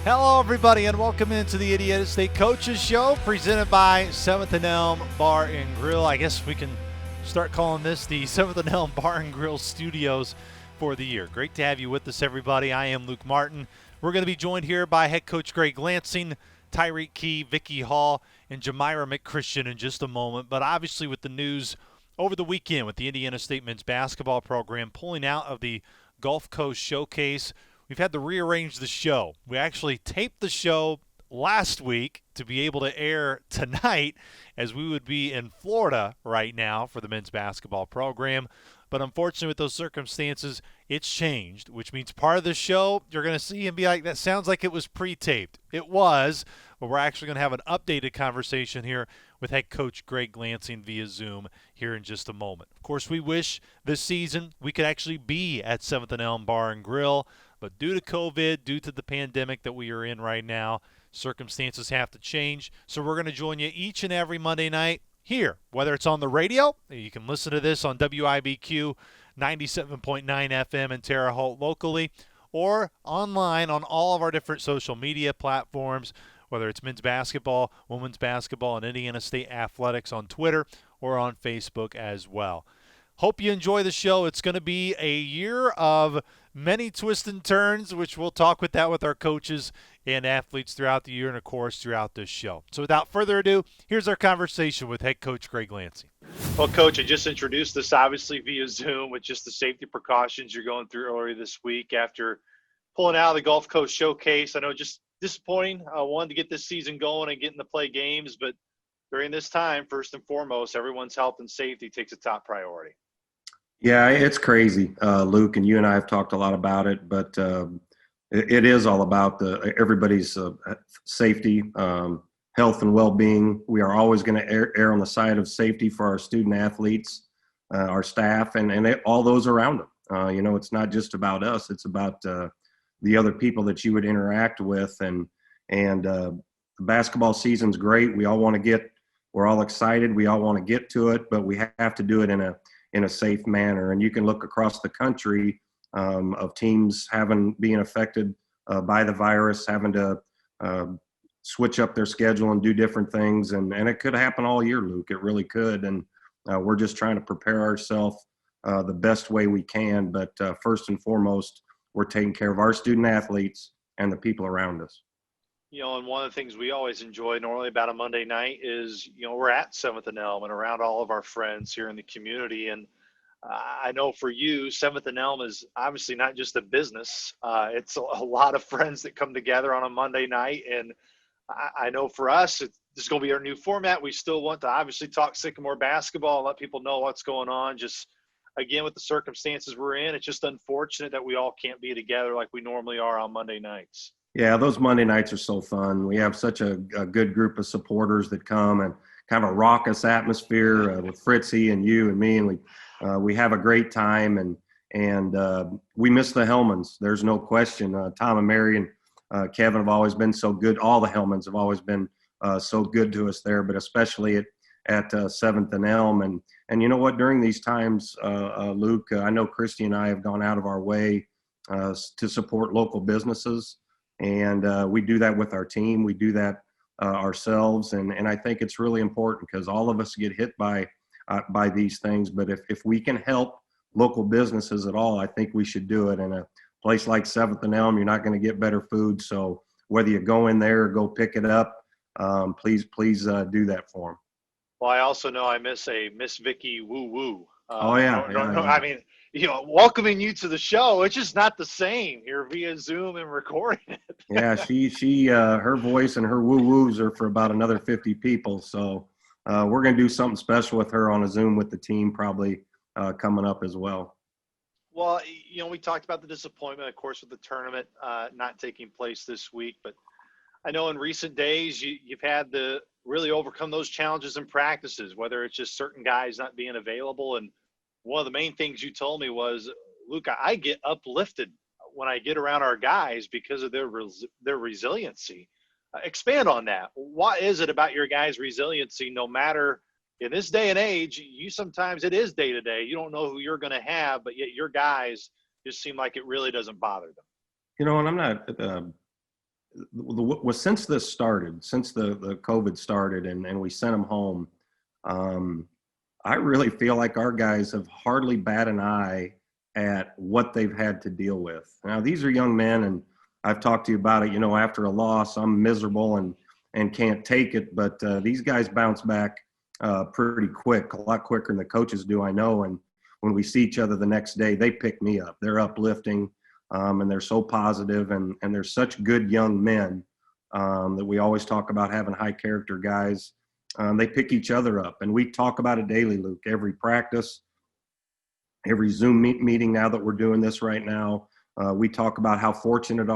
Hello, everybody, and welcome into the Indiana State Coaches Show presented by 7th and Elm Bar and Grill. I guess we can start calling this the 7th and Elm Bar and Grill Studios for the year. Great to have you with us, everybody. I am Luke Martin. We're going to be joined here by head coach Greg Lansing, Tyreek Key, Vicky Hall, and Jamira McChristian in just a moment. But obviously with the news over the weekend with the Indiana State men's basketball program pulling out of the Gulf Coast Showcase, we've had to rearrange the show. We actually taped the show last week to be able to air tonight as we would be in Florida right now for the men's basketball program. But unfortunately, with those circumstances, it's changed, which means part of the show you're going to see and be like, that sounds like it was pre-taped. It was, but we're actually going to have an updated conversation here with head coach Greg Lansing via Zoom here in just a moment. Of course, we wish this season we could actually be at 7th and Elm Bar and Grill, but due to COVID, due to the pandemic that we are in right now, circumstances have to change. So we're going to join you each and every Monday night here, whether it's on the radio. You can listen to this on WIBQ 97.9 FM in Terre Haute locally, or online on all of our different social media platforms, whether it's men's basketball, women's basketball, and Indiana State Athletics on Twitter or on Facebook as well. Hope you enjoy the show. It's going to be a year of many twists and turns, which we'll talk with that with our coaches and athletes throughout the year and, of course, throughout this show. So without further ado, here's our conversation with head coach Greg Lansing. Well, Coach, I just introduced this obviously via Zoom with just the safety precautions you're going through earlier this week after pulling out of the Gulf Coast Showcase. I know just disappointing. I wanted to get this season going and getting to play games, but during this time, first and foremost, everyone's health and safety takes a top priority. Yeah, it's crazy, Luke, and you and I have talked a lot about it, but it is all about everybody's safety, health, and well-being. We are always going to err on the side of safety for our student athletes, our staff, and all those around them. It's not just about us; it's about the other people that you would interact with. And the basketball season's great. We're all excited. We all want to get to it, but we have to do it in a safe manner. And you can look across the country of teams being affected by the virus, having to switch up their schedule and do different things. And it could happen all year, Luke. It really could. And we're just trying to prepare ourselves the best way we can. But first and foremost, we're taking care of our student athletes and the people around us. And one of the things we always enjoy normally about a Monday night is, we're at 7th and Elm and around all of our friends here in the community. And I know for you, 7th and Elm is obviously not just a business. It's a lot of friends that come together on a Monday night. And I know for us, this is going to be our new format. We still want to obviously talk Sycamore basketball and let people know what's going on. Just, again, with the circumstances we're in, it's just unfortunate that we all can't be together like we normally are on Monday nights. Yeah, those Monday nights are so fun. We have such a good group of supporters that come, and kind of a raucous atmosphere with Fritzy and you and me, and we have a great time. And we miss the Hellmans. There's no question. Tom and Mary and Kevin have always been so good. All the Hellmans have always been so good to us there, but especially at 7th and Elm. And you know what? During these times, Luke, I know Christy and I have gone out of our way to support local businesses. And we do that with our team. We do that ourselves. And I think it's really important because all of us get hit by these things. But if we can help local businesses at all, I think we should do it. In a place like 7th and Elm, you're not going to get better food. So whether you go in there or go pick it up, please do that for them. Well, I also know I miss a Miss Vicky woo-woo. Oh, yeah. I mean, welcoming you to the show, it's just not the same here via Zoom and recording it. Yeah, she her voice and her woo-woos are for about another 50 people. So we're going to do something special with her on a Zoom with the team probably coming up as well. Well, we talked about the disappointment, of course, with the tournament not taking place this week. But I know in recent days you've had to really overcome those challenges in practices, whether it's just certain guys not being available. And one of the main things you told me was, Luke, I get uplifted when I get around our guys because of their resiliency. Expand on that. What is it about your guys' resiliency? No matter in this day and age, sometimes it is day to day. You don't know who you're going to have, but yet your guys just seem like it really doesn't bother them. And I'm not since this started, since the COVID started and we sent them home, I really feel like our guys have hardly bat an eye at what they've had to deal with. Now, these are young men, and I've talked to you about it. After a loss, I'm miserable and can't take it. But these guys bounce back pretty quick, a lot quicker than the coaches do, I know. And when we see each other the next day, they pick me up. They're uplifting, and they're so positive, and they're such good young men that we always talk about having high character guys. They pick each other up, and we talk about it daily, Luke. Every practice, every Zoom meeting now that we're doing this right now, we talk about how fortunate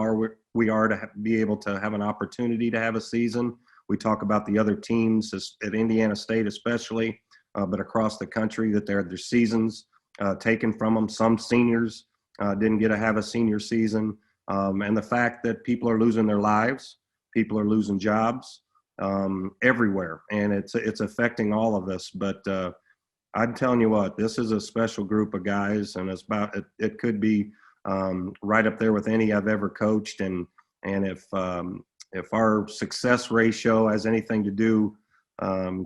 we are to be able to have an opportunity to have a season. We talk about the other teams at Indiana State especially, but across the country, that their seasons taken from them. Some seniors didn't get to have a senior season, and the fact that people are losing their lives, people are losing jobs everywhere, and it's affecting all of us. But I'm telling you what, this is a special group of guys, and it could be right up there with any I've ever coached. And if our success ratio has anything to do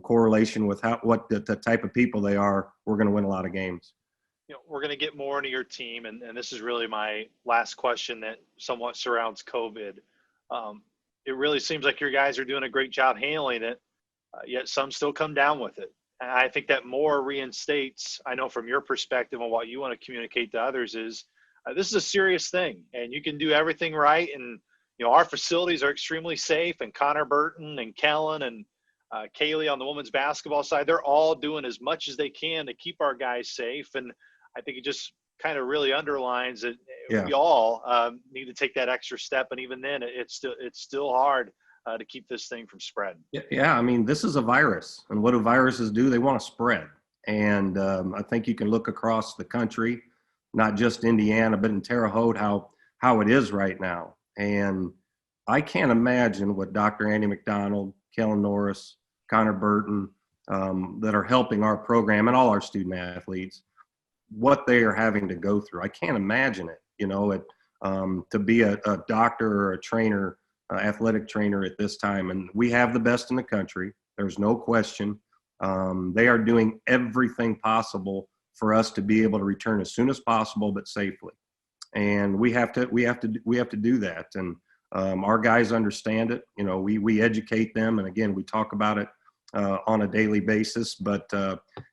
correlation with what the type of people they are, we're going to win a lot of games. We're going to get more into your team, and this is really my last question that somewhat surrounds COVID. It really seems like your guys are doing a great job handling it, yet some still come down with it. And I think that more reinstates, I know from your perspective and what you want to communicate to others is this is a serious thing, and you can do everything right. And, our facilities are extremely safe, and Connor Burton and Kellen and Kaylee on the women's basketball side, they're all doing as much as they can to keep our guys safe. And I think it just kind of really underlines that we all need to take that extra step. And even then, it's still hard to keep this thing from spreading. Yeah, I mean, this is a virus, and what do viruses do? They want to spread. And I think you can look across the country, not just Indiana, but in Terre Haute, how it is right now. And I can't imagine what Dr. Andy McDonald, Kellen Norris, Connor Burton, that are helping our program and all our student athletes, what they are having to go through. I can't imagine it, to be a doctor or a trainer, athletic trainer at this time. And we have the best in the country. There's no question. They are doing everything possible for us to be able to return as soon as possible, but safely. And we have to do that. And our guys understand it. We educate them. And again, we talk about it on a daily basis, but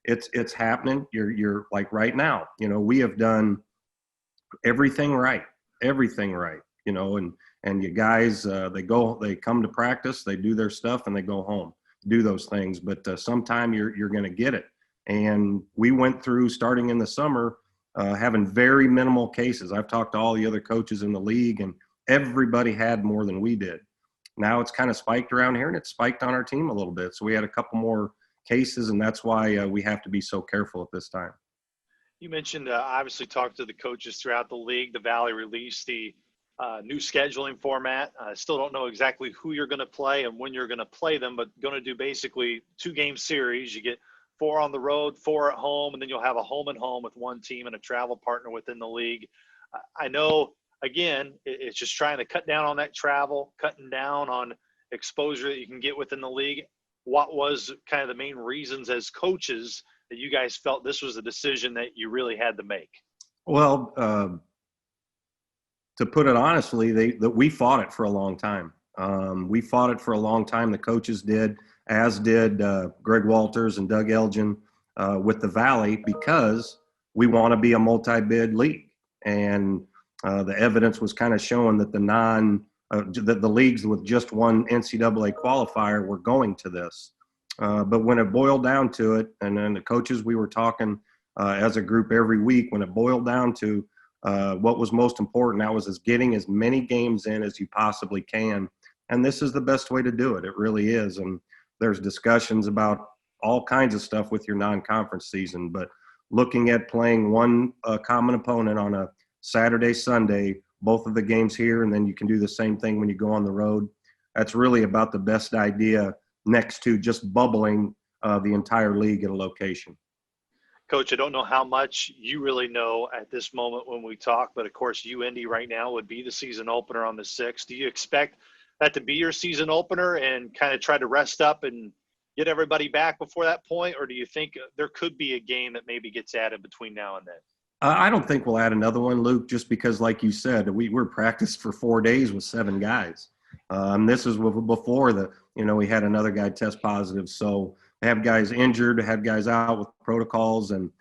it's happening. You're like right now, we have done everything right, and you guys, they come to practice, they do their stuff, and they go home, do those things. But sometime you're going to get it. And we went through, starting in the summer, having very minimal cases. I've talked to all the other coaches in the league, and everybody had more than we did. Now it's kind of spiked around here, and it's spiked on our team a little bit. So we had a couple more cases, and that's why we have to be so careful at this time. You mentioned, obviously, talked to the coaches throughout the league. The Valley released the new scheduling format. I still don't know exactly who you're going to play and when you're going to play them, but going to do basically 2-game series. You get 4 on the road, 4 at home, and then you'll have a home and home with one team and a travel partner within the league. I know, again, it's just trying to cut down on that travel, cutting down on exposure that you can get within the league. What was kind of the main reasons as coaches that you guys felt this was a decision that you really had to make? Well, to put it honestly, we fought it for a long time. We fought it for a long time. The coaches did, as did Greg Walters and Doug Elgin with the Valley, because we want to be a multi-bid league. And the evidence was kind of showing that the leagues with just one NCAA qualifier were going to this. But when it boiled down to it, and then the coaches, we were talking as a group every week, when it boiled down to what was most important, that was getting as many games in as you possibly can. And this is the best way to do it. It really is. And there's discussions about all kinds of stuff with your non-conference season, but looking at playing one common opponent on a Saturday, Sunday, both of the games here, and then you can do the same thing when you go on the road. That's really about the best idea, next to just bubbling the entire league at a location. Coach, I don't know how much you really know at this moment when we talk, but of course UIndy right now would be the season opener on the 6th. Do you expect that to be your season opener and kind of try to rest up and get everybody back before that point? Or do you think there could be a game that maybe gets added between now and then? I don't think we'll add another one, Luke, just because, like you said, we're practiced for 4 days with 7 guys. This is before we had another guy test positive. So to have guys injured, to have guys out with protocols, and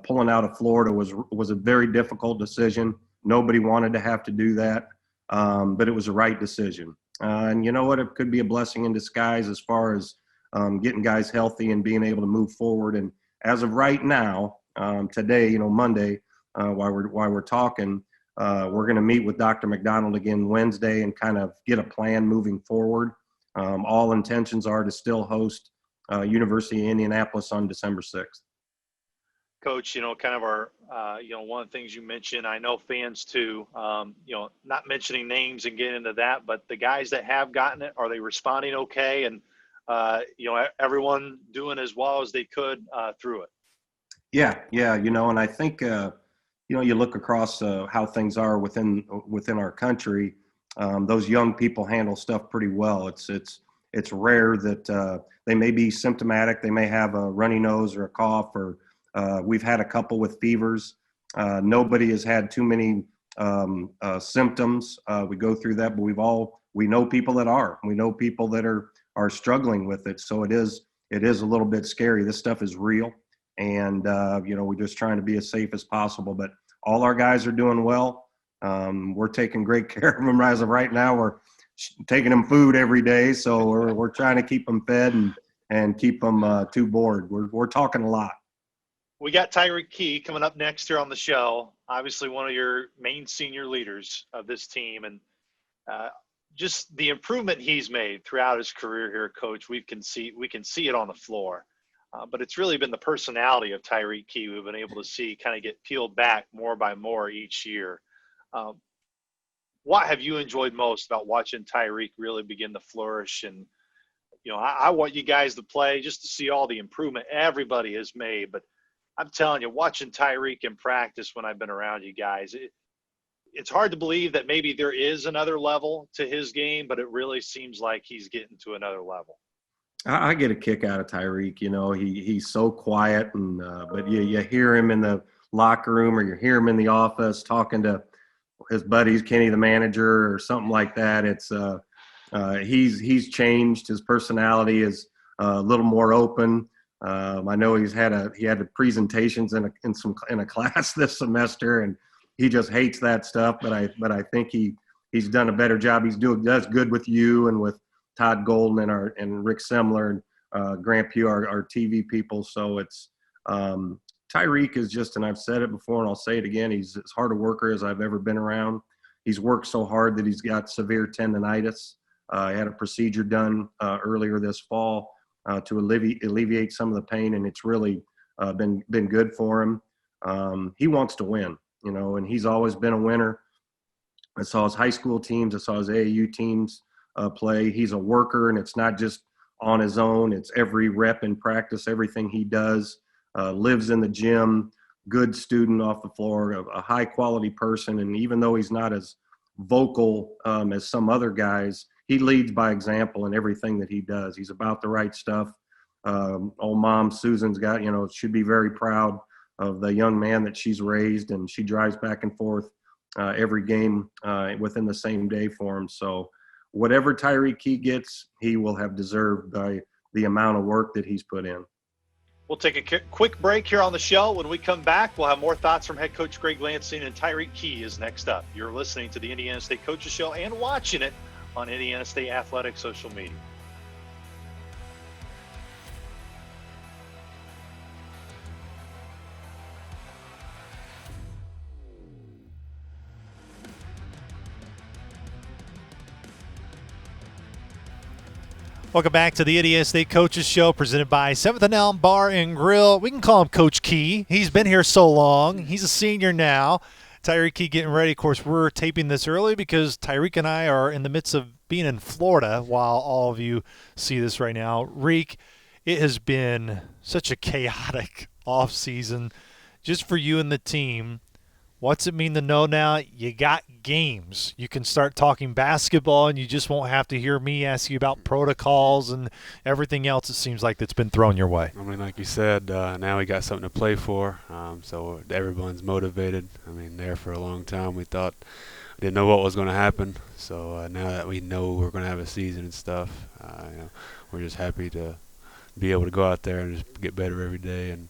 pulling out of Florida was a very difficult decision. Nobody wanted to have to do that, but it was the right decision. And you know what? It could be a blessing in disguise as far as getting guys healthy and being able to move forward. And as of right now, today, Monday, while we're talking, we're going to meet with Dr. McDonald again Wednesday and kind of get a plan moving forward. All intentions are to still host University of Indianapolis on December 6th. Coach, kind of our, one of the things you mentioned, I know fans too, not mentioning names and getting into that, but the guys that have gotten it, are they responding okay? And, everyone doing as well as they could through it? Yeah. And I think, you look across how things are within our country. Those young people handle stuff pretty well. It's rare that they may be symptomatic. They may have a runny nose or a cough, or we've had a couple with fevers. Nobody has had too many symptoms. We go through that, but we know people that are. We know people that are struggling with it. So it is a little bit scary. This stuff is real. And, we're just trying to be as safe as possible. But all our guys are doing well. We're taking great care of them as of right now. We're taking them food every day. So we're trying to keep them fed and keep them too bored. We're talking a lot. We got Tyreek Key coming up next here on the show. Obviously one of your main senior leaders of this team. And just the improvement he's made throughout his career here, Coach, we can see it on the floor. But it's really been the personality of Tyreek Key we've been able to see kind of get peeled back more by more each year. What have you enjoyed most about watching Tyreek really begin to flourish? And, I want you guys to play just to see all the improvement everybody has made. But I'm telling you, watching Tyreek in practice when I've been around you guys, it's hard to believe that maybe there is another level to his game, but it really seems like he's getting to another level. I get a kick out of Tyreek. He's so quiet, but you hear him in the locker room, or you hear him in the office talking to his buddies, Kenny the manager, or something like that. It's he's changed. His personality is a little more open. I know he had presentations in a class this semester, and he just hates that stuff. But I think he's done a better job. Does good with you and with Todd Golden and Rick Semler and Grant Pugh, our TV people. So it's Tyreek is just, and I've said it before and I'll say it again, he's as hard a worker as I've ever been around. He's worked so hard that he's got severe tendonitis. He had a procedure done earlier this fall to alleviate some of the pain, and it's really been good for him. He wants to win, and he's always been a winner. I saw his high school teams, I saw his AAU teams play. He's a worker, and it's not just on his own. It's every rep in practice, everything he does, lives in the gym, good student off the floor, a high quality person. And even though he's not as vocal as some other guys, he leads by example in everything that he does. He's about the right stuff. Old mom Susan's got, should be very proud of the young man that she's raised, and she drives back and forth every game within the same day for him. So whatever Tyreek Key gets, he will have deserved by the amount of work that he's put in. We'll take a quick break here on the show. When we come back, we'll have more thoughts from head coach Greg Lansing, and Tyreek Key is next up. You're listening to the Indiana State Coaches Show and watching it on Indiana State Athletic social media. Welcome back to the Indiana State Coaches Show, presented by 7th and Elm Bar and Grill. We can call him Coach Key. He's been here so long. He's a senior now. Tyreek Key getting ready. Of course, we're taping this early because Tyreek and I are in the midst of being in Florida while all of you see this right now. Reek, it has been such a chaotic offseason just for you and the team. What's it mean to know now you got games? You can start talking basketball, and you just won't have to hear me ask you about protocols and everything else it seems like that's been thrown your way. I mean, like you said, now we got something to play for, so everyone's motivated. I mean, there for a long time we thought we didn't know what was going to happen. So now that we know we're going to have a season and stuff, we're just happy to be able to go out there and just get better every day and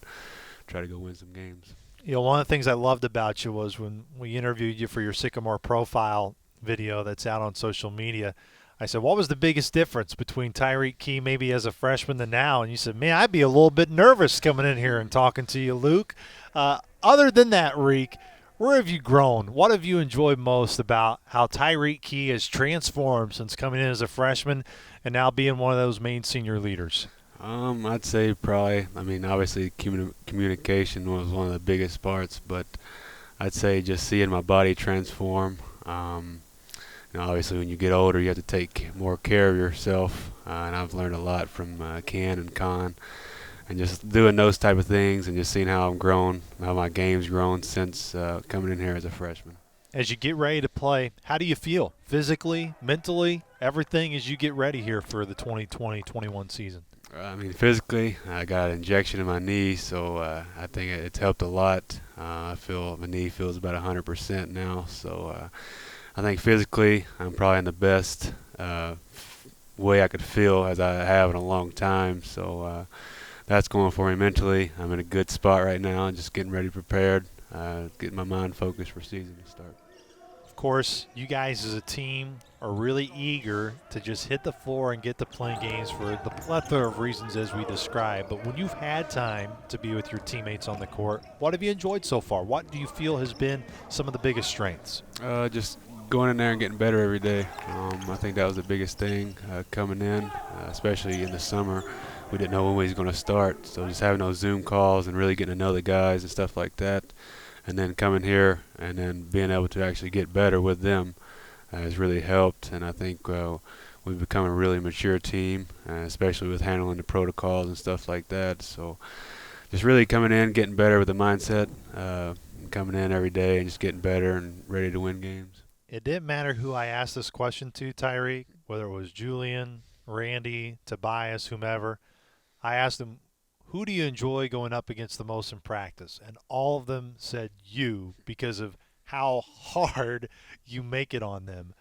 try to go win some games. You know, one of the things I loved about you was when we interviewed you for your Sycamore profile video that's out on social media, I said, what was the biggest difference between Tyreek Key maybe as a freshman to now? And you said, man, I'd be a little bit nervous coming in here and talking to you, Luke. Other than that, Reek, where have you grown? What have you enjoyed most about how Tyreek Key has transformed since coming in as a freshman and now being one of those main senior leaders? I'd say probably, I mean, obviously communication was one of the biggest parts, but I'd say just seeing my body transform. Obviously when you get older, you have to take more care of yourself, and I've learned a lot from Ken and Con, and just doing those type of things and just seeing how I've grown, how my game's grown since coming in here as a freshman. As you get ready to play, how do you feel physically, mentally, everything as you get ready here for the 2020-21 season? I mean, physically, I got an injection in my knee, so I think it's helped a lot. I feel my knee feels about 100% now, so I think physically I'm probably in the best way I could feel as I have in a long time. So that's going for me mentally. I'm in a good spot right now, and just getting ready, prepared, getting my mind focused for season to start. Of course, you guys as a team are really eager to just hit the floor and get to playing games for the plethora of reasons as we described. But when you've had time to be with your teammates on the court, what have you enjoyed so far? What do you feel has been some of the biggest strengths? Just going in there and getting better every day. I think that was the biggest thing coming in, especially in the summer. We didn't know when we was going to start, so just having those Zoom calls and really getting to know the guys and stuff like that, and then coming here and then being able to actually get better with them has really helped. And I think we've become a really mature team, especially with handling the protocols and stuff like that. So just really coming in, getting better with the mindset, coming in every day and just getting better and ready to win games. It didn't matter who I asked this question to, Tyreek, whether it was Julian, Randy, Tobias, whomever. I asked them, who do you enjoy going up against the most in practice? And all of them said you because of how hard you make it on them.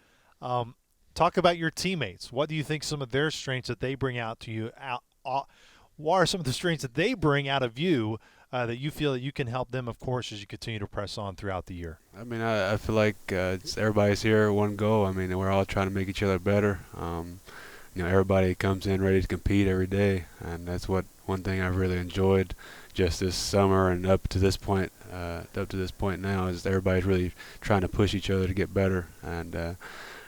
Talk about your teammates. What do you think some of their strengths that they bring out to you? What are some of the strengths that they bring out of you that you feel that you can help them, of course, as you continue to press on throughout the year? I mean, I feel like everybody's here one goal. I mean, we're all trying to make each other better. Everybody comes in ready to compete every day, and that's one thing I've really enjoyed just this summer and up to this point now is everybody's really trying to push each other to get better, and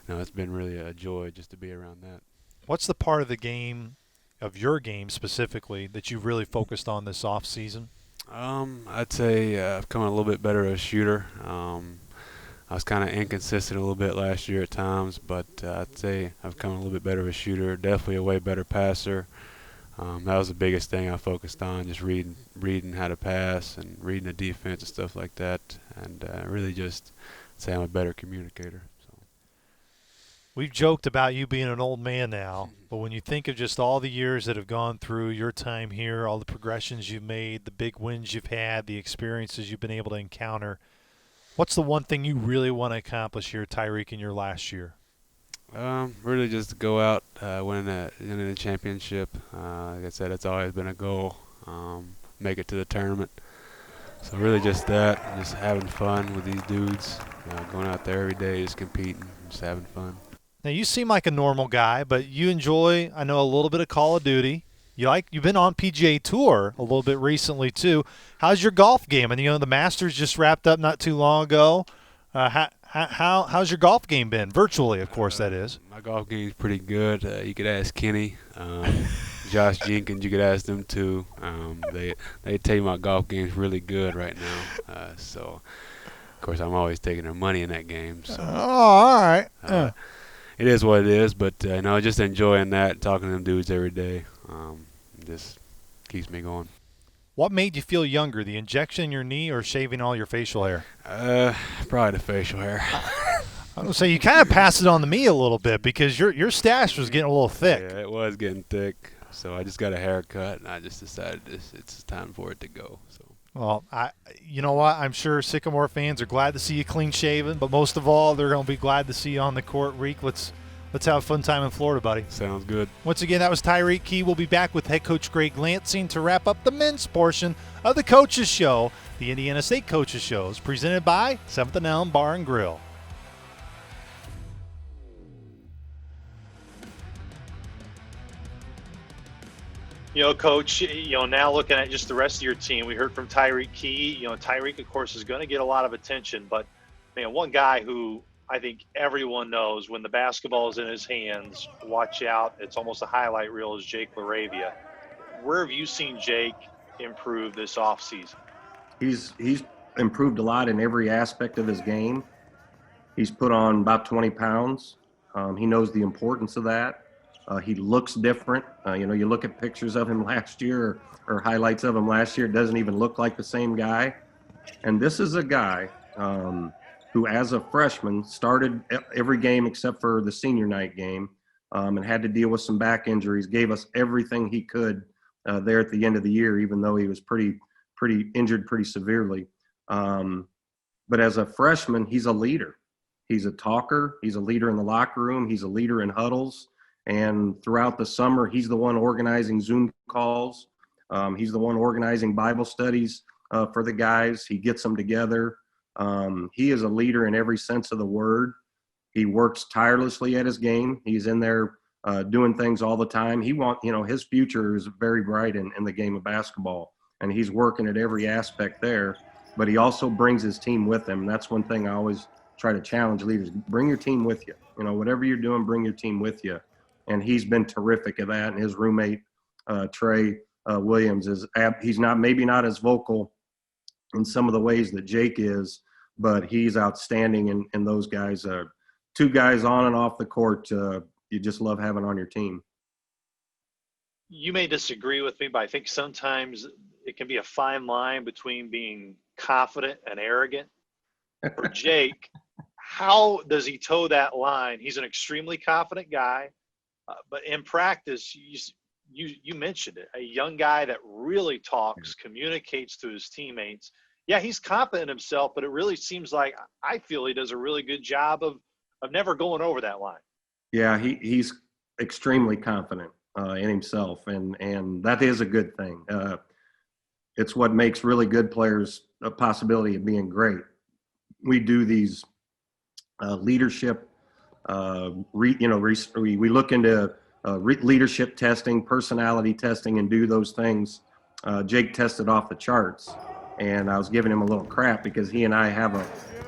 it's been really a joy just to be around that. What's the part of the game, of your game specifically, that you've really focused on this off season? I'd say I've become a little bit better as a shooter. I was kind of inconsistent a little bit last year at times, but I'd say I've become a little bit better of a shooter, definitely a way better passer. That was the biggest thing I focused on, just reading how to pass and reading the defense and stuff like that, and really just say I'm a better communicator. So. We've joked about you being an old man now, but when you think of just all the years that have gone through your time here, all the progressions you've made, the big wins you've had, the experiences you've been able to encounter, what's the one thing you really want to accomplish here, Tyreek, in your last year? Really just to go out, win a championship. Like I said, it's always been a goal, make it to the tournament. So really just that, just having fun with these dudes, going out there every day, just competing, just having fun. Now, you seem like a normal guy, but you enjoy, I know, a little bit of Call of Duty. You've been on PGA Tour a little bit recently, too. How's your golf game? And, the Masters just wrapped up not too long ago. How's your golf game been? Virtually, of course, that is. My golf game is pretty good. You could ask Kenny, Josh Jenkins. You could ask them too. They tell you my golf game is really good right now. So, of course, I'm always taking their money in that game. So, all right. It is what it is. But just enjoying that, talking to them dudes every day, just keeps me going. What made you feel younger, the injection in your knee or shaving all your facial hair? Probably the facial hair. I was gonna say you kind of passed it on to me a little bit because your stash was getting a little thick. Yeah, it was getting thick. So I just got a haircut, and I just decided it's time for it to go. So. Well, you know what? I'm sure Sycamore fans are glad to see you clean shaven, but most of all, they're going to be glad to see you on the court. Reek, let's have a fun time in Florida, buddy. Sounds good. Once again, that was Tyreek Key. We'll be back with head coach Greg Lansing to wrap up the men's portion of the Coaches Show. The Indiana State Coaches Show is presented by 7th and Elm Bar and Grill. Coach, now looking at just the rest of your team, we heard from Tyreek Key. Tyreek, of course, is going to get a lot of attention, but, man, one guy who I think everyone knows when the basketball is in his hands, watch out, it's almost a highlight reel, is Jake LaRavia. Where have you seen Jake improve this offseason? He's improved a lot in every aspect of his game. He's put on about 20 pounds. He knows the importance of that. He looks different. You look at pictures of him last year or highlights of him last year, it doesn't even look like the same guy. And this is a guy who, as a freshman, started every game except for the senior night game and had to deal with some back injuries, gave us everything he could there at the end of the year, even though he was pretty injured pretty severely. But as a freshman, he's a leader. He's a talker. He's a leader in the locker room. He's a leader in huddles. And throughout the summer, he's the one organizing Zoom calls. He's the one organizing Bible studies for the guys. He gets them together. He is a leader in every sense of the word. He works tirelessly at his game. He's in there doing things all the time. His future is very bright in the game of basketball, and he's working at every aspect there. But he also brings his team with him. And that's one thing I always try to challenge leaders. Bring your team with you. Whatever you're doing, bring your team with you. And he's been terrific at that. And his roommate, Trey Williams, he's maybe not as vocal in some of the ways that Jake is, but he's outstanding. And those guys are two guys on and off the court you just love having on your team. You may disagree with me, but I think sometimes it can be a fine line between being confident and arrogant. For Jake, how does he toe that line? He's an extremely confident guy. But in practice, you mentioned it, a young guy that really talks, communicates to his teammates. Yeah, he's confident in himself, but it really seems like I feel he does a really good job of never going over that line. Yeah, he's extremely confident in himself, and that is a good thing. It's what makes really good players a possibility of being great. We do these leadership we look into leadership testing, personality testing, and do those things. Jake tested off the charts, and I was giving him a little crap because he and I have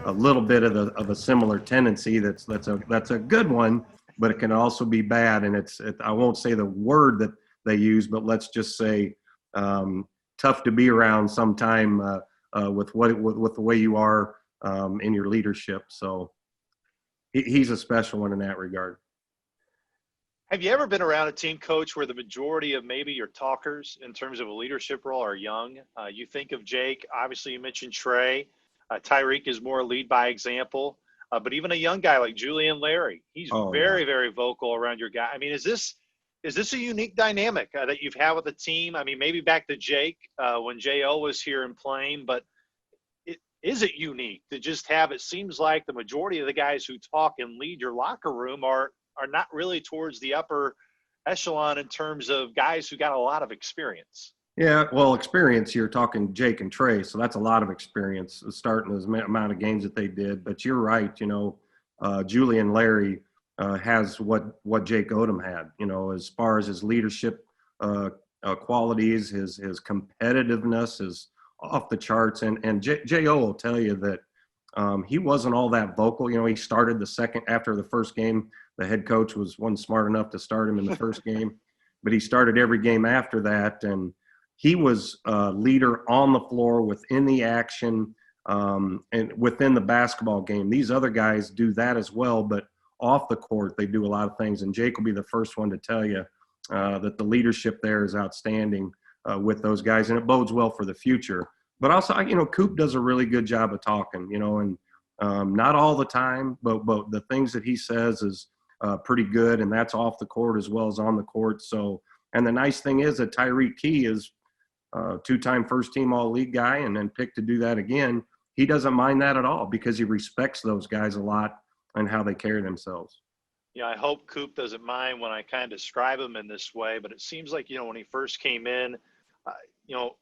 a little bit of a similar tendency. That's a good one, but it can also be bad. And I won't say the word that they use, but let's just say tough to be around sometime with the way you are in your leadership. So. He's a special one in that regard. Have you ever been around a team, coach, where the majority of maybe your talkers in terms of a leadership role are young? You think of Jake, obviously you mentioned Trey. Tyreek is more lead by example. But even a young guy like Julian Larry, he's very vocal around your guy. I mean, is this a unique dynamic that you've had with the team? I mean, maybe back to Jake when J.O. was here and playing, but is it unique to just have, it seems like the majority of the guys who talk and lead your locker room are not really towards the upper echelon in terms of guys who got a lot of experience? Yeah, well, experience, you're talking Jake and Trey, so that's a lot of experience starting the amount of games that they did. But you're right, Julian Larry has what Jake Odom had, as far as his leadership qualities, his competitiveness is off the charts. And J.O. will tell you that he wasn't all that vocal. He started after the first game. The head coach wasn't smart enough to start him in the first game, but he started every game after that. And he was a leader on the floor, within the action, and within the basketball game. These other guys do that as well, but off the court, they do a lot of things. And Jake will be the first one to tell you that the leadership there is outstanding. with those guys, and it bodes well for the future. But also, Coop does a really good job of talking, and not all the time, but the things that he says is pretty good, and that's off the court as well as on the court. So, and the nice thing is that Tyreek Key is a two-time first-team All-League guy, and then picked to do that again. He doesn't mind that at all because he respects those guys a lot and how they carry themselves. Yeah, I hope Coop doesn't mind when I kind of describe him in this way, but it seems like, when he first came in,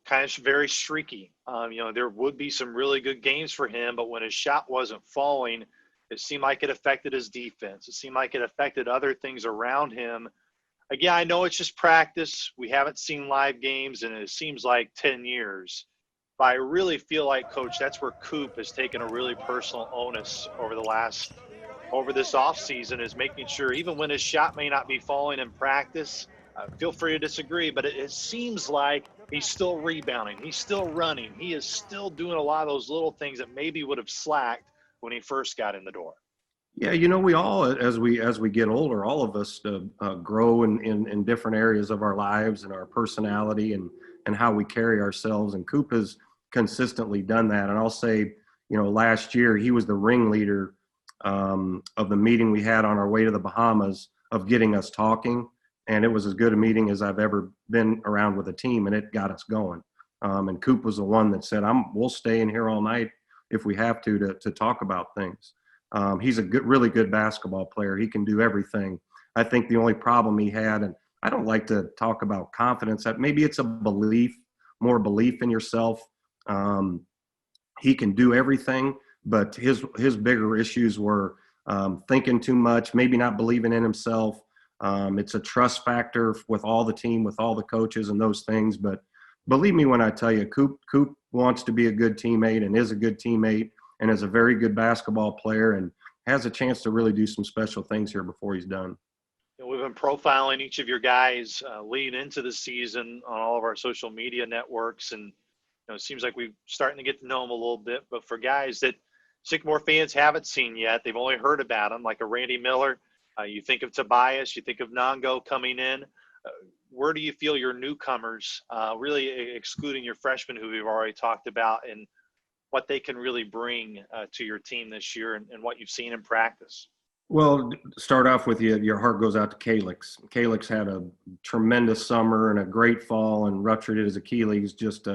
kind of very streaky. There would be some really good games for him, but when his shot wasn't falling, it seemed like it affected his defense. It seemed like it affected other things around him. Again, I know it's just practice. We haven't seen live games, and it seems like 10 years. But I really feel like, Coach, that's where Coop has taken a really personal onus over this offseason, is making sure, even when his shot may not be falling in practice, feel free to disagree, but it seems like he's still rebounding. He's still running. He is still doing a lot of those little things that maybe would have slacked when he first got in the door. Yeah, we all, as we get older, all of us grow in different areas of our lives and our personality and how we carry ourselves. And Coop has consistently done that. And I'll say, last year he was the ringleader of the meeting we had on our way to the Bahamas of getting us talking. And it was as good a meeting as I've ever been around with a team, and it got us going. And Coop was the one that said, we'll stay in here all night if we have to talk about things. He's a really good basketball player. He can do everything. I think the only problem he had, and I don't like to talk about confidence, that maybe it's more belief in yourself. He can do everything, but his bigger issues were thinking too much, maybe not believing in himself. It's a trust factor with all the team, with all the coaches and those things. But believe me when I tell you, Coop wants to be a good teammate and is a good teammate and is a very good basketball player and has a chance to really do some special things here before he's done. We've been profiling each of your guys leading into the season on all of our social media networks. And it seems like we're starting to get to know them a little bit. But for guys that Sycamore fans haven't seen yet, they've only heard about them, like a Randy Miller. You think of Tobias, you think of Nango coming in. Where do you feel your newcomers, really excluding your freshmen who we've already talked about, and what they can really bring to your team this year and what you've seen in practice? Well, start off with your heart goes out to Calix. Calix had a tremendous summer and a great fall and ruptured his Achilles. Just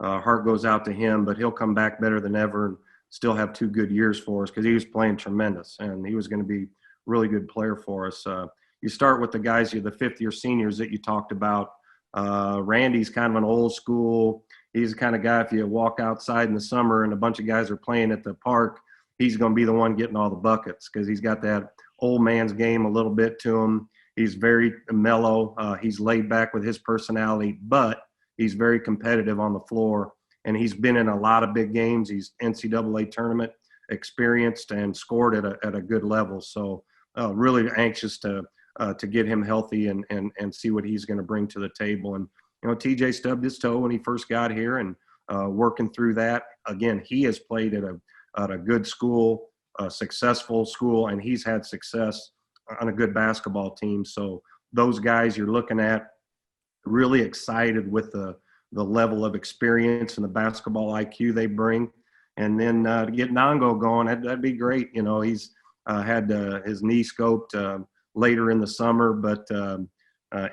heart goes out to him, but he'll come back better than ever and still have 2 good years for us because he was playing tremendous and he was going to be really good player for us. You start with the guys, the fifth-year seniors that you talked about. Randy's kind of an old school. He's the kind of guy, if you walk outside in the summer and a bunch of guys are playing at the park, he's going to be the one getting all the buckets because he's got that old man's game a little bit to him. He's very mellow. He's laid back with his personality, but he's very competitive on the floor. And he's been in a lot of big games. He's NCAA tournament experienced and scored at a good level. So really anxious to get him healthy and see what he's going to bring to the table. And, TJ stubbed his toe when he first got here and working through that. Again, he has played at a good school, a successful school, and he's had success on a good basketball team. So those guys you're looking at, really excited with the level of experience and the basketball IQ they bring. And then to get Nango going, that'd be great. He's had his knee scoped later in the summer, but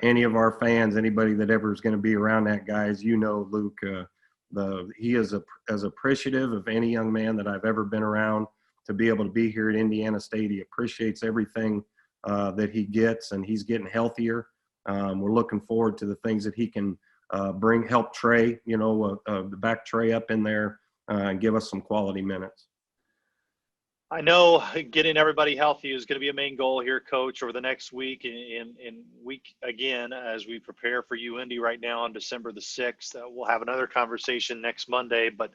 any of our fans, anybody that ever is going to be around that guy, as Luke, he is as appreciative of any young man that I've ever been around to be able to be here at Indiana State. He appreciates everything that he gets, and he's getting healthier. We're looking forward to the things that he can help Trey, the back Trey up in there and give us some quality minutes. I know getting everybody healthy is going to be a main goal here, Coach, over the next week and week again as we prepare for UIndy right now on December the 6th. We'll have another conversation next Monday, but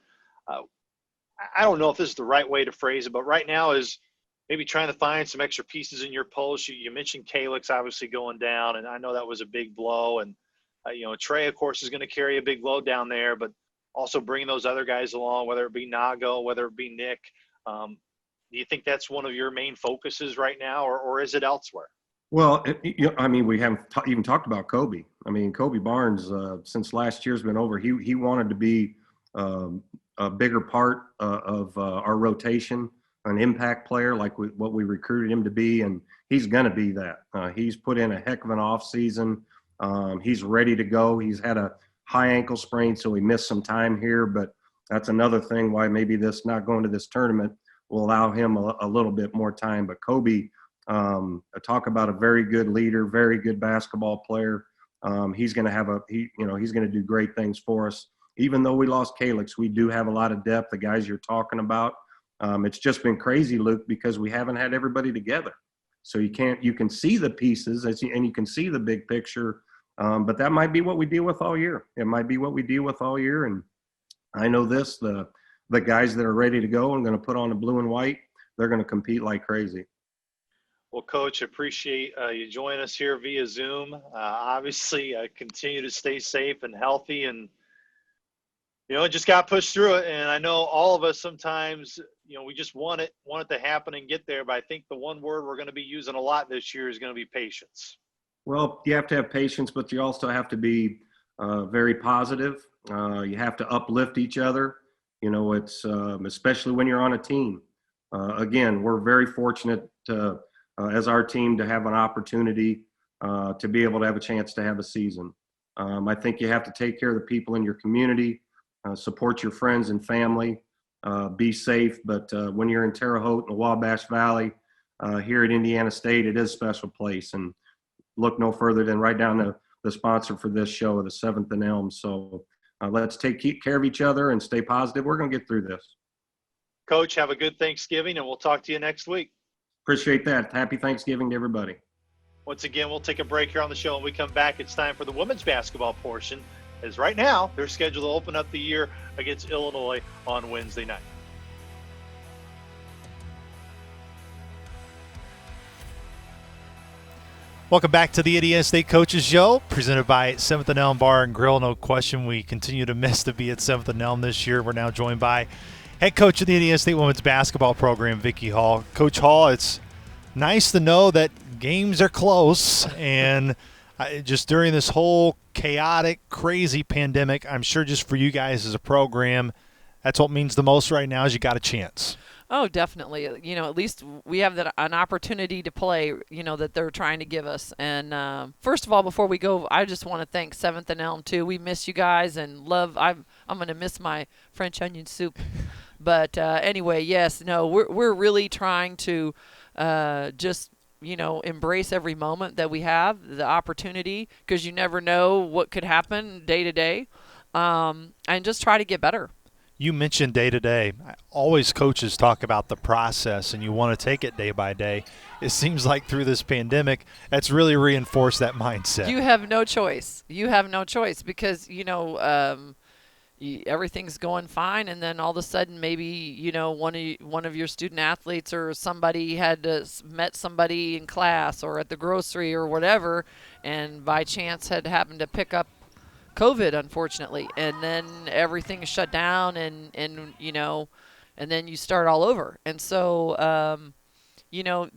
I don't know if this is the right way to phrase it, but right now is maybe trying to find some extra pieces in your puzzle. You mentioned Calix obviously going down, and I know that was a big blow. And, Trey, of course, is going to carry a big load down there, but also bringing those other guys along, whether it be Nago, whether it be Nick. Do you think that's one of your main focuses right now, or is it elsewhere? Well, I mean, we haven't even talked about Kobe. I mean, Kobe Barnes, since last year's been over, he wanted to be a bigger part of our rotation, an impact player like what we recruited him to be, and he's going to be that. He's put in a heck of an off season. He's ready to go. He's had a high ankle sprain, so he missed some time here, but that's another thing why maybe this not going to this tournament will allow him a little bit more time. But Kobe, talk about a very good leader, very good basketball player. He's going to he's going to do great things for us. Even though we lost Calix, we do have a lot of depth, the guys you're talking about. It's just been crazy, Luke, because we haven't had everybody together. So you can see the pieces and you can see the big picture. But that might be what we deal with all year. It might be what we deal with all year. And I know this, the guys that are ready to go and going to put on the blue and white, they're going to compete like crazy. Well, Coach, appreciate you joining us here via Zoom. Obviously, continue to stay safe and healthy, and just got pushed through it. And I know all of us sometimes, we just want it to happen and get there. But I think the one word we're going to be using a lot this year is going to be patience. Well, you have to have patience, but you also have to be very positive. You have to uplift each other. It's especially when you're on a team. Again, we're very fortunate to, as our team, to have an opportunity to be able to have a chance to have a season. I think you have to take care of the people in your community, support your friends and family, be safe. But when you're in Terre Haute and the Wabash Valley, here at Indiana State, it is a special place. And look no further than right down to the sponsor for this show, the 7th and Elm. So let's keep care of each other and stay positive. We're going to get through this. Coach, have a good Thanksgiving, and we'll talk to you next week. Appreciate that. Happy Thanksgiving to everybody. Once again, we'll take a break here on the show. When we come back, it's time for the women's basketball portion, as right now they're scheduled to open up the year against Illinois on Wednesday night. Welcome back to the Indiana State Coaches Show, presented by 7th and Elm Bar and Grill. No question we continue to miss to be at 7th and Elm this year. We're now joined by head coach of the Indiana State women's basketball program, Vicki Hall. Coach Hall, it's nice to know that games are close, and just during this whole chaotic, crazy pandemic, I'm sure just for you guys as a program, that's what means the most right now is you got a chance. Oh, definitely. At least we have an opportunity to play, that they're trying to give us. And first of all, before we go, I just want to thank 7th and Elm, too. We miss you guys and I'm going to miss my French onion soup. But anyway, yes, no, we're really trying to just, embrace every moment that we have, the opportunity, because you never know what could happen day to day, and just try to get better. You mentioned day to day. Always coaches talk about the process, and you want to take it day by day. It seems like through this pandemic, that's really reinforced that mindset. You have no choice. Because, everything's going fine, and then all of a sudden maybe, one of your student athletes or somebody had met somebody in class or at the grocery or whatever, and by chance had happened to pick up COVID, unfortunately, and then everything is shut down, and then you start all over. And so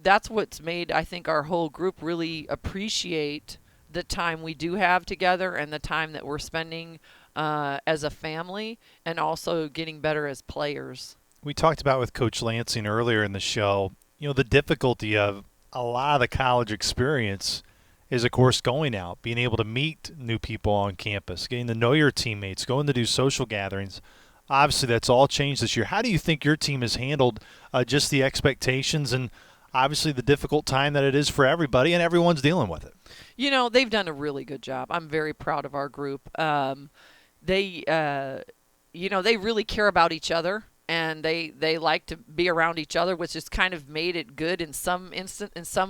that's what's made, I think, our whole group really appreciate the time we do have together and the time that we're spending as a family, and also getting better as players. We talked about with Coach Lansing earlier in the show, the difficulty of a lot of the college experience is, of course, going out, being able to meet new people on campus, getting to know your teammates, going to do social gatherings. Obviously, that's all changed this year. How do you think your team has handled just the expectations and obviously the difficult time that it is for everybody, and everyone's dealing with it? They've done a really good job. I'm very proud of our group. They really care about each other, and they like to be around each other, which has kind of made it good in some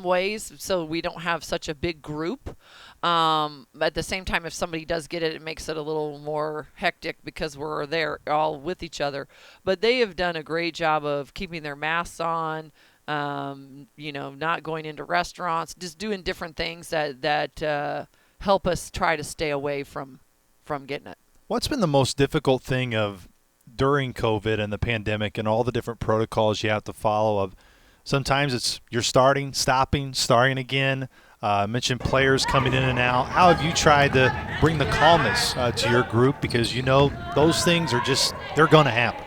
ways, so we don't have such a big group. At the same time, if somebody does get it, it makes it a little more hectic because we're there all with each other. But they have done a great job of keeping their masks on, not going into restaurants, just doing different things that help us try to stay away from getting it. What's been the most difficult thing of during COVID and the pandemic and all the different protocols you have to follow? Of sometimes it's you're starting, stopping, starting again. Mentioned players coming in and out. How have you tried to bring the calmness to your group? Because you know those things are they're going to happen.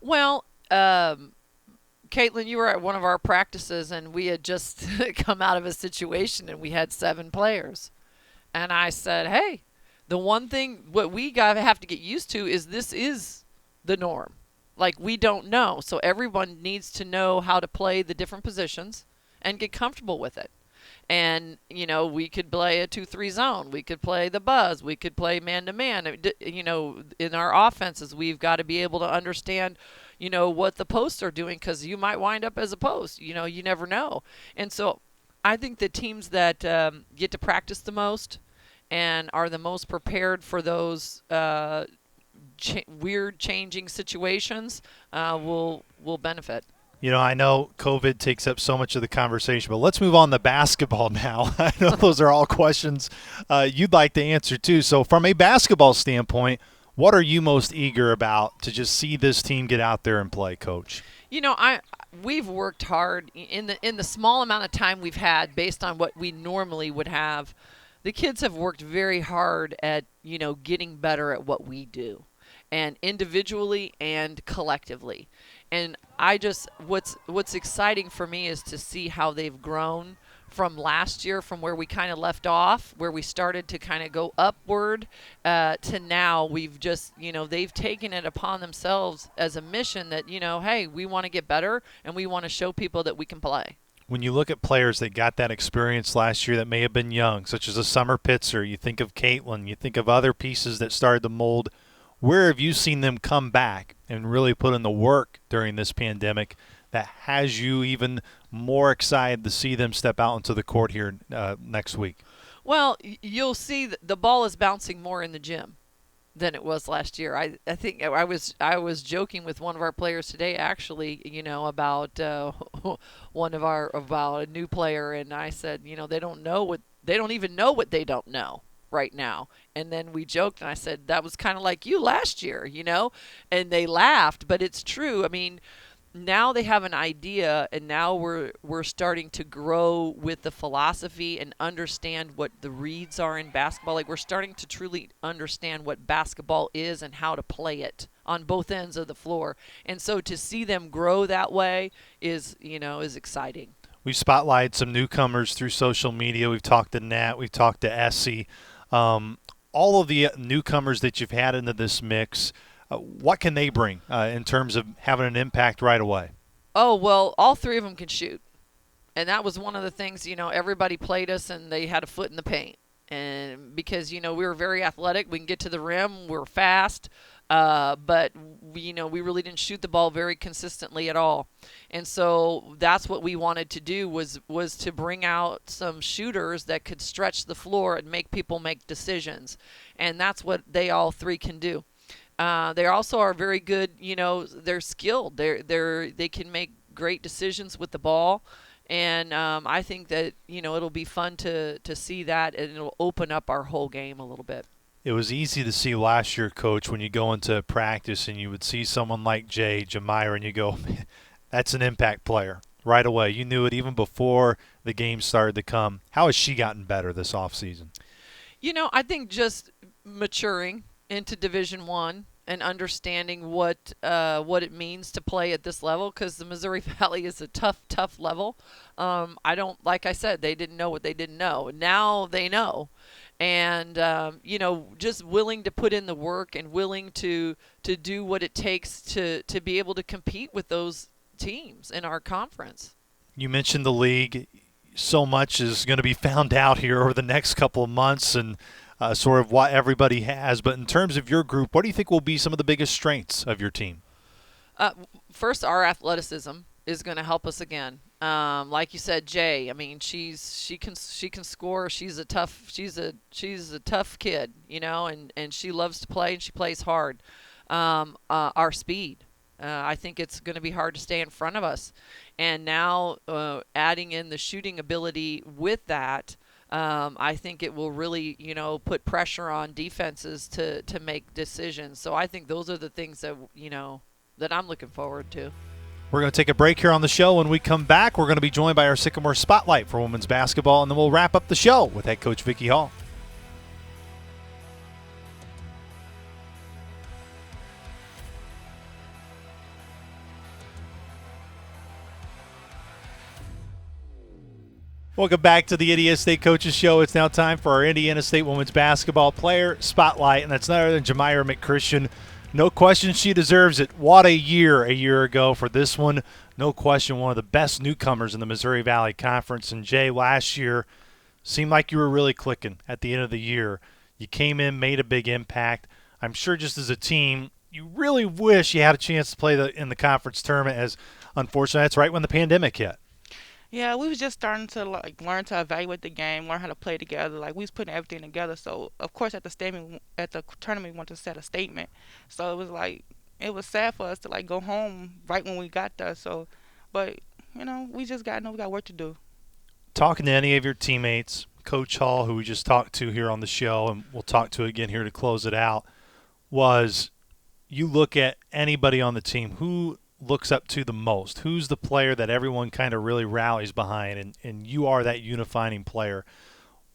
Well, Caitlin, you were at one of our practices, and we had just come out of a situation, and we had 7 players. And I said, hey, the one thing what we have to get used to is this is the norm. Like, we don't know. So everyone needs to know how to play the different positions and get comfortable with it. And, you know, we could play a 2-3 zone. We could play the buzz. We could play man-to-man. You know, in our offenses, we've got to be able to understand, you know, what the posts are doing, because you might wind up as a post. You know, you never know. And so I think the teams that get to practice the most and are the most prepared for those weird changing situations will benefit. You know, I know COVID takes up so much of the conversation, but let's move on to basketball now. I know those are all questions you'd like to answer too. So from a basketball standpoint, what are you most eager about to just see this team get out there and play, Coach? You know, we've worked hard in the small amount of time we've had based on what we normally would have. The kids have worked very hard at, you know, getting better at what we do, and individually and collectively. And what's exciting for me is to see how they've grown from last year, from where we kind of left off, where we started to kind of go upward, to now we've just, you know, they've taken it upon themselves as a mission that, you know, hey, we want to get better and we want to show people that we can play. When you look at players that got that experience last year that may have been young, such as a Summer Pitzer, you think of Caitlin, you think of other pieces that started to mold, where have you seen them come back and really put in the work during this pandemic that has you even more excited to see them step out into the court here next week? Well, you'll see that the ball is bouncing more in the gym than it was last year. I think I was joking with one of our players today, actually, you know, about about a new player, and I said, you know, they don't even know what they don't know right now. And then we joked, and I said, that was kind of like you last year, you know, and they laughed, but it's true. I mean, now they have an idea, and now we're starting to grow with the philosophy and understand what the reads are in basketball. Like, we're starting to truly understand what basketball is and how to play it on both ends of the floor. And so to see them grow that way is exciting. We've spotlighted some newcomers through social media. We've talked to Nat. We've talked to Essie. All of the newcomers that you've had into this mix, what can they bring in terms of having an impact right away? Oh, well, all 3 of them can shoot. And that was one of the things, you know, everybody played us and they had a foot in the paint. And because, you know, we were very athletic, we can get to the rim, we're fast, but we really didn't shoot the ball very consistently at all. And so that's what we wanted to do was to bring out some shooters that could stretch the floor and make people make decisions. And that's what they all 3 can do. They also are very good, you know, they're skilled. They can make great decisions with the ball. And I think that, you know, it'll be fun to see that, and it'll open up our whole game a little bit. It was easy to see last year, Coach, when you go into practice and you would see someone like Jamira, and you go, man, that's an impact player right away. You knew it even before the game started to come. How has she gotten better this offseason? You know, I think just maturing into Division I and understanding what it means to play at this level, because the Missouri Valley is a tough level. Like I said, they didn't know what they didn't know. Now they know. And, you know, just willing to put in the work and willing to do what it takes to be able to compete with those teams in our conference. You mentioned the league. So much is going to be found out here over the next couple of months, and sort of what everybody has. But in terms of your group, what do you think will be some of the biggest strengths of your team? First, our athleticism is going to help us again. Like you said, Jay. I mean, she can score. She's a tough kid, you know, and she loves to play, and she plays hard. Our speed. I think it's going to be hard to stay in front of us. And now adding in the shooting ability with that, I think it will really, you know, put pressure on defenses to make decisions. So I think those are the things that, you know, that I'm looking forward to. We're going to take a break here on the show. When we come back, we're going to be joined by our Sycamore Spotlight for women's basketball, and then we'll wrap up the show with head coach Vicki Hall. Welcome back to the Indiana State Coaches Show. It's now time for our Indiana State women's basketball player spotlight, and that's none other than Jamira McChristian. No question she deserves it. What a year ago for this one. No question one of the best newcomers in the Missouri Valley Conference. And Jay, last year seemed like you were really clicking at the end of the year. You came in, made a big impact. I'm sure just as a team, you really wish you had a chance to play in the conference tournament, as unfortunately that's right when the pandemic hit. Yeah, we was just starting to learn to evaluate the game, learn how to play together. We was putting everything together. So of course at the tournament we wanted to set a statement. So it was sad for us to go home right when we got there. So, but we just got we got work to do. Talking to any of your teammates, Coach Hall, who we just talked to here on the show, and we'll talk to again here to close it out, was you look at anybody on the team who looks up to the most? Who's the player that everyone kind of really rallies behind, and you are that unifying player?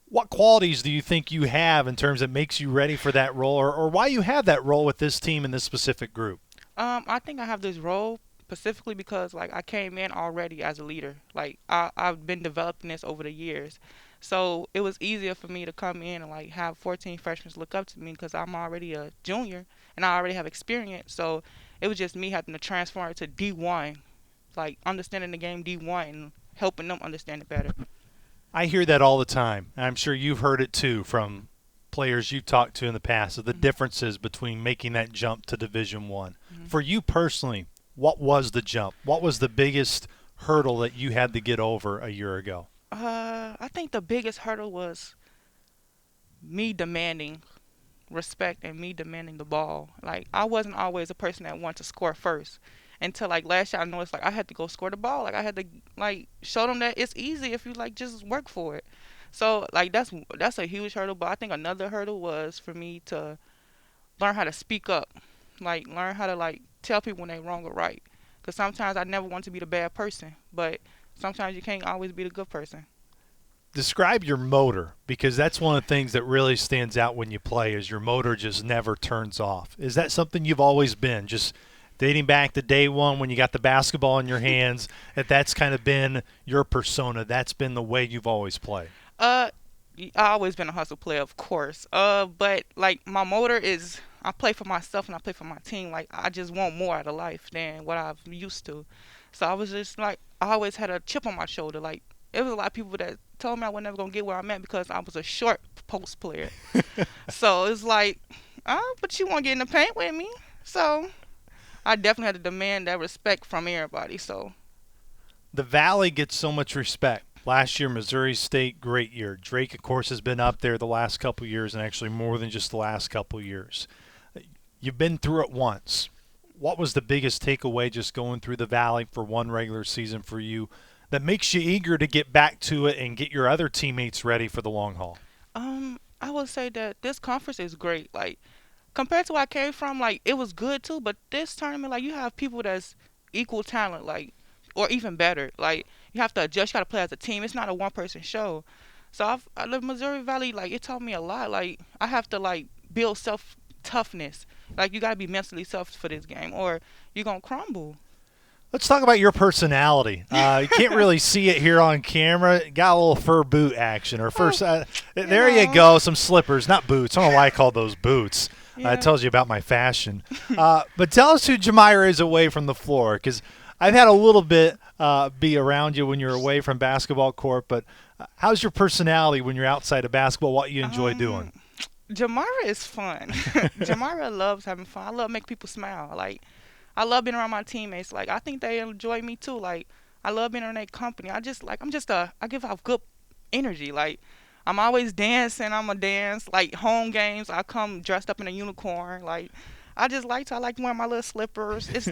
What qualities do you think you have in terms that makes you ready for that role, or why you have that role with this team in this specific group? I think I have this role specifically because I came in already as a leader. I've been developing this over the years. So it was easier for me to come in and have 14 freshmen look up to me because I'm already a junior and I already have experience. So it was just me having to transfer it to D1, understanding the game D1 and helping them understand it better. I hear that all the time. I'm sure you've heard it too from players you've talked to in the past, of the differences between making that jump to Division One. For you personally, what was the jump? What was the biggest hurdle that you had to get over a year ago? I think the biggest hurdle was me demanding respect and me demanding the ball. I wasn't always a person that wanted to score first until last year I noticed I had to go score the ball. I had to show them that it's easy if you just work for it. So that's a huge hurdle. But I think another hurdle was for me to learn how to speak up, learn how to tell people when they're wrong or right. Because sometimes I never want to be the bad person, but sometimes you can't always be the good person. Describe your motor, because that's one of the things that really stands out when you play is your motor just never turns off. Is that something you've always been, just dating back to day one when you got the basketball in your hands, that's kind of been your persona, that's been the way you've always played? I've always been a hustle player, of course. But my motor is I play for myself and I play for my team. I just want more out of life than what I've used to. So I was just I always had a chip on my shoulder. It was a lot of people that told me I was never going to get where I'm at because I was a short post player. So it's but you want to get in the paint with me? So I definitely had to demand that respect from everybody. So the Valley gets so much respect. Last year, Missouri State, great year. Drake, of course, has been up there the last couple of years, and actually more than just the last couple of years. You've been through it once. What was the biggest takeaway just going through the Valley for one regular season for you that makes you eager to get back to it and get your other teammates ready for the long haul? I would say that this conference is great. Compared to where I came from, it was good too. But this tournament, you have people that's equal talent, or even better. You have to adjust. You got to play as a team. It's not a one-person show. So I live in Missouri Valley. It taught me a lot. I have to build self-toughness. You got to be mentally tough for this game, or you're gonna crumble. Let's talk about your personality. You can't really see it here on camera. Got a little fur boot action. Or first, there you go, some slippers, not boots. I don't know why I call those boots. Yeah. It tells you about my fashion. But tell us who Jamira is away from the floor, because I've had a little bit be around you when you're away from basketball court. But how's your personality when you're outside of basketball? What you enjoy doing? Jamira is fun. Jamira loves having fun. I love making people smile. I love being around my teammates. I think they enjoy me too. I love being in their company. I give off good energy. I'm always dancing. I'm a dance. Home games, I come dressed up in a unicorn. I like wearing my little slippers. It's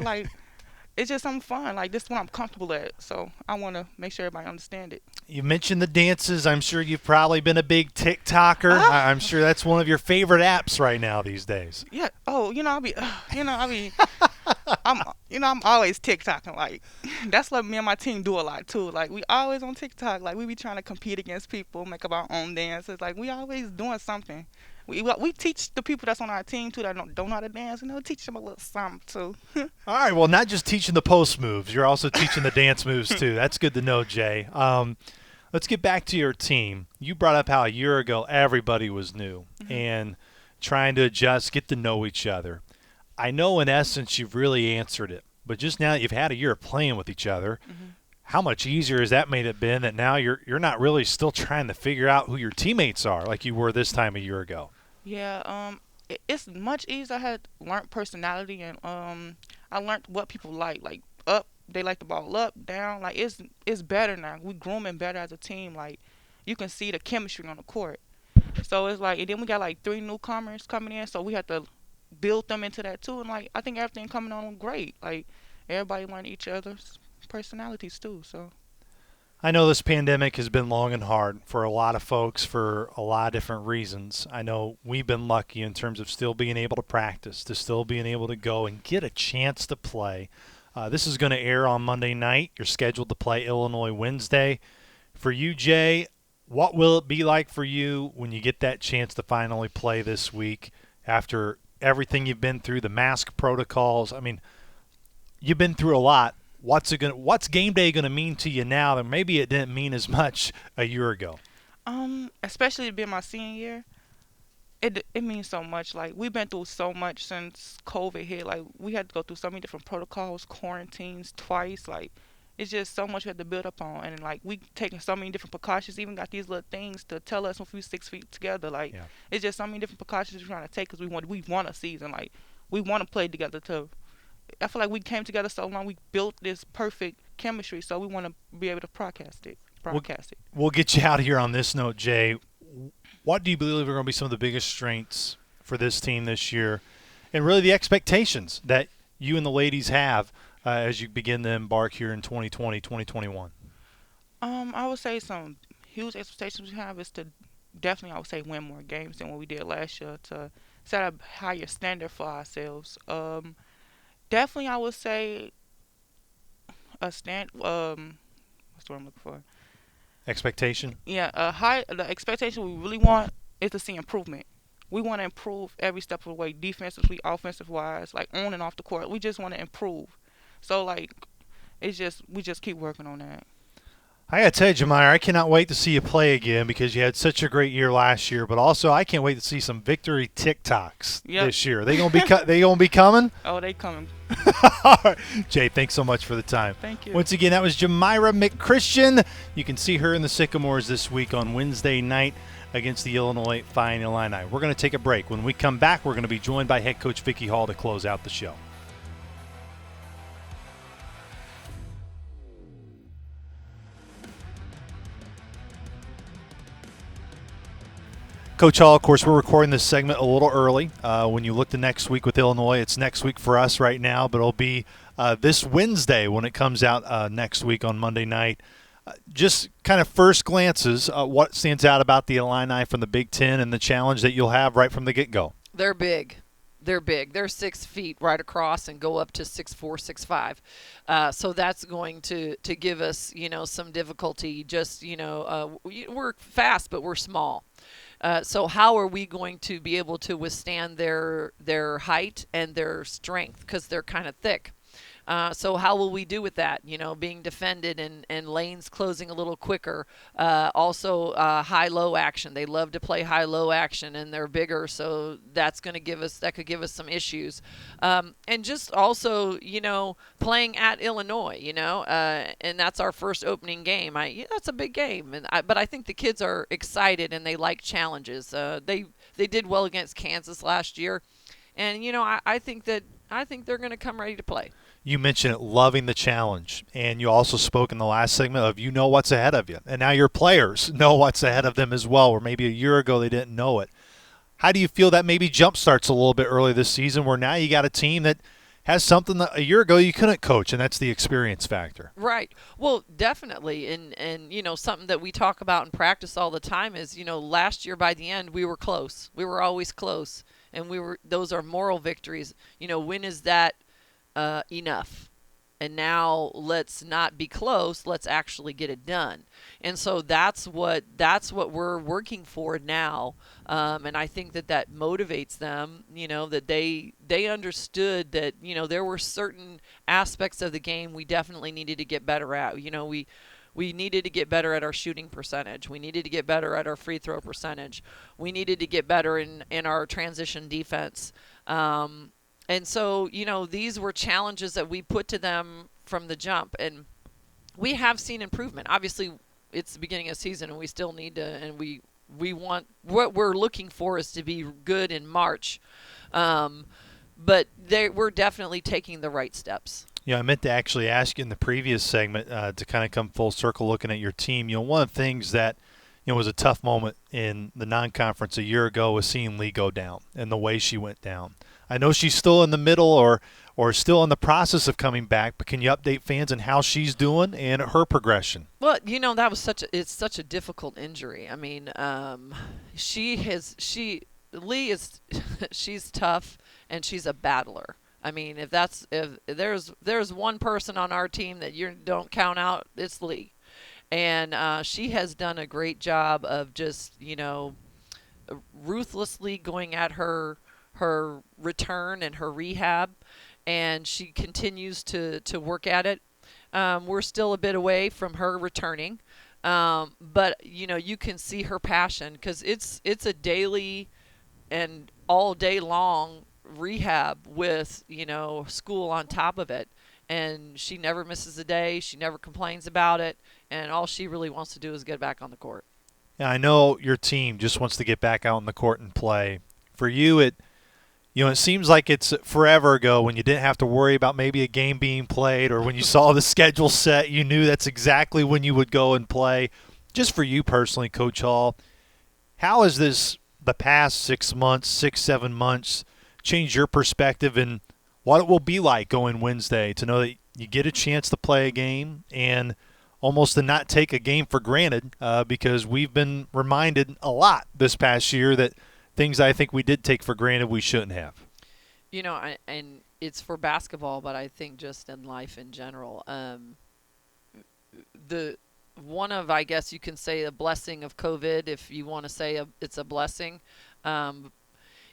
it's just something fun. This is what I'm comfortable at. So I want to make sure everybody understand it. You mentioned the dances. I'm sure you've probably been a big TikToker. I'm sure that's one of your favorite apps right now these days. Yeah. Oh, I'll be I'm always TikToking. Like, that's what me and my team do a lot too. Like, we always on TikTok. Like, we be trying to compete against people, make up our own dances. Like, we always doing something. We teach the people that's on our team too that don't know how to dance. Teach them a little something too. All right, well, not just teaching the post moves, you're also teaching the dance moves too. That's good to know, Jay. Let's get back to your team. You brought up how a year ago everybody was new and trying to adjust, get to know each other. I know in essence you've really answered it, but just now that you've had a year of playing with each other, how much easier has that made it been that now you're not really still trying to figure out who your teammates are like you were this time a year ago? Yeah, it's much easier. I had learned personality and I learned what people like. Like up, they like the ball up, down. Like it's better now. We grooming better as a team. Like you can see the chemistry on the court. So it's like, and then we got like 3 newcomers coming in, so we have to build them into that too. And like I think everything coming on great. Like everybody learn each other's personalities too. So. I know this pandemic has been long and hard for a lot of folks for a lot of different reasons. I know we've been lucky in terms of still being able to practice, to still being able to go and get a chance to play. This is going to air on Monday night. You're scheduled to play Illinois Wednesday. For you, Jay, what will it be like for you when you get that chance to finally play this week after everything you've been through, the mask protocols? I mean, you've been through a lot. What's game day going to mean to you now that maybe it didn't mean as much a year ago? Especially being my senior year, it means so much. Like we've been through so much since COVID hit. Like we had to go through so many different protocols, quarantines twice. Like it's just so much we had to build up on, and like we taking so many different precautions. Even got these little things to tell us if we 6 feet together. Like it's just so many different precautions we're trying to take because we want a season. Like we want to play together too. I feel like we came together so long. We built this perfect chemistry, so we want to be able to broadcast it. We'll get you out of here on this note, Jay. What do you believe are going to be some of the biggest strengths for this team this year, and really the expectations that you and the ladies have as you begin to embark here in 2020, 2021? I would say some huge expectations we have is to definitely, I would say, win more games than what we did last year, to set a higher standard for ourselves. Definitely, I would say what's the word I'm looking for? Expectation? Yeah, the expectation we really want is to see improvement. We want to improve every step of the way, defensively, offensive wise, like on and off the court. We just want to improve. So like, we just keep working on that. I got to tell you, Jahmire, I cannot wait to see you play again because you had such a great year last year. But also, I can't wait to see some victory TikToks this year. They gonna be coming? Oh, they coming. All right. Jay, thanks so much for the time. Thank you. Once again, that was Jahmire McChristian. You can see her in the Sycamores this week on Wednesday night against the Illinois Fighting Illini. We're going to take a break. When we come back, we're going to be joined by head coach Vicki Hall to close out the show. Coach Hall, of course, we're recording this segment a little early. When you look to next week with Illinois, it's next week for us right now, but it'll be this Wednesday when it comes out next week on Monday night. Just kind of first glances, what stands out about the Illini from the Big Ten and the challenge that you'll have right from the get-go? They're big. They're big. They're 6 feet right across and go up to 6'4", 6'5". So that's going to give us, some difficulty. Just, we're fast, but we're small. So how are we going to be able to withstand their height and their strength, because they're kind of thick? So how will we do with that? Being defended and lanes closing a little quicker. Also, high-low action. They love to play high-low action, and they're bigger, so that could give us some issues. And just also, playing at Illinois, and that's our first opening game. That's a big game, but I think the kids are excited and they like challenges. They did well against Kansas last year, and I think they're going to come ready to play. You mentioned loving the challenge, and you also spoke in the last segment of what's ahead of you, and now your players know what's ahead of them as well, where maybe a year ago they didn't know it. How do you feel that maybe jumpstarts a little bit early this season, where now you got a team that has something that a year ago you couldn't coach, and that's the experience factor? Right. Well, definitely, and something that we talk about in practice all the time is, last year by the end we were close. We were always close, and those are moral victories. When is that enough. And now let's not be close. Let's actually get it done. And so that's what we're working for now. And I think that motivates them. That they understood that there were certain aspects of the game we definitely needed to get better at. We needed to get better at our shooting percentage. We needed to get better at our free throw percentage. We needed to get better in our transition defense. And so, these were challenges that we put to them from the jump. And we have seen improvement. Obviously, it's the beginning of the season, and we still need to, and we want, what we're looking for is to be good in March. But we're definitely taking the right steps. Yeah, I meant to actually ask you in the previous segment to kind of come full circle looking at your team. One of the things that was a tough moment in the non-conference a year ago was seeing Lee go down and the way she went down. I know she's still in the middle or still in the process of coming back, but can you update fans on how she's doing and her progression? Well, that was it's such a difficult injury. I mean, Lee is she's tough and she's a battler. I mean, if there's one person on our team that you don't count out, it's Lee. And she has done a great job of just, ruthlessly going at her return and her rehab, and she continues to work at it. We're still a bit away from her returning, but you can see her passion, because it's a daily and all day long rehab with school on top of it, and she never misses a day. She never complains about it, and all she really wants to do is get back on the court. Yeah, I know your team just wants to get back out on the court and play. For you, it seems like it's forever ago when you didn't have to worry about maybe a game being played, or when you saw the schedule set, you knew that's exactly when you would go and play. Just for you personally, Coach Hall, how has the past 6 months, 7 months, changed your perspective and what it will be like going Wednesday to know that you get a chance to play a game and almost to not take a game for granted, because we've been reminded a lot this past year that things I think we did take for granted we shouldn't have. And it's for basketball, but I think just in life in general. I guess you can say, a blessing of COVID, if you want to say it's a blessing,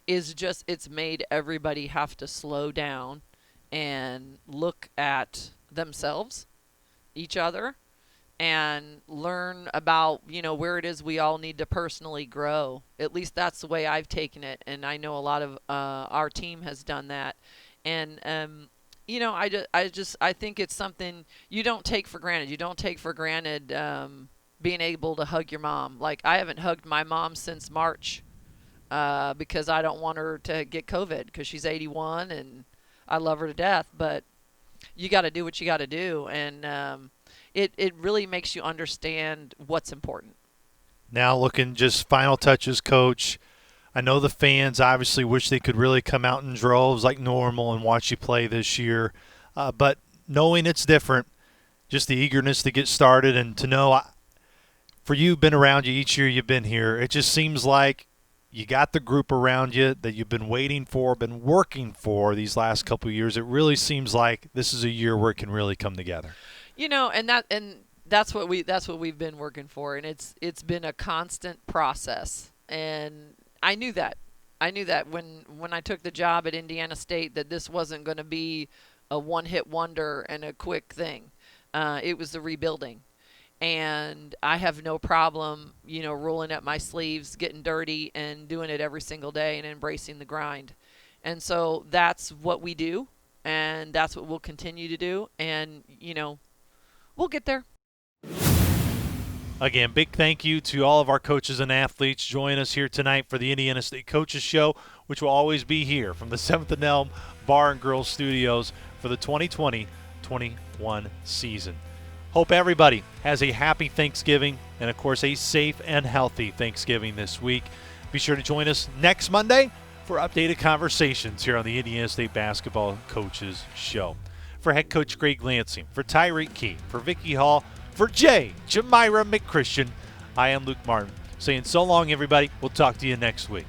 is just it's made everybody have to slow down and look at themselves, each other, and learn about where it is we all need to personally grow. At least that's the way I've taken it, and I know a lot of our team has done that. And I think it's something you don't take for granted. You don't take for granted being able to hug your mom. Like, I haven't hugged my mom since March because I don't want her to get COVID, because she's 81 and I love her to death. But you got to do what you got to do, and it really makes you understand what's important. Now, looking just final touches, Coach. I know the fans obviously wish they could really come out in droves like normal and watch you play this year. But knowing it's different, just the eagerness to get started and to know, for you, been around you each year you've been here, it just seems like you got the group around you that you've been waiting for, been working for these last couple of years. It really seems like this is a year where it can really come together. And that's what we've been working for, and it's been a constant process. And I knew that when I took the job at Indiana State, that this wasn't going to be a one-hit wonder and a quick thing. It was the rebuilding. And I have no problem, rolling up my sleeves, getting dirty, and doing it every single day and embracing the grind. And so that's what we do, and that's what we'll continue to do. And, we'll get there. Again, big thank you to all of our coaches and athletes joining us here tonight for the Indiana State Coaches Show, which will always be here from the 7th and Elm Bar and Grill Studios for the 2020-21 season. Hope everybody has a happy Thanksgiving and, of course, a safe and healthy Thanksgiving this week. Be sure to join us next Monday for updated conversations here on the Indiana State Basketball Coaches Show. For head coach Greg Lansing, for Tyreek Key, for Vicki Hall, for Jamira McChristian, I am Luke Martin, saying so long, everybody. We'll talk to you next week.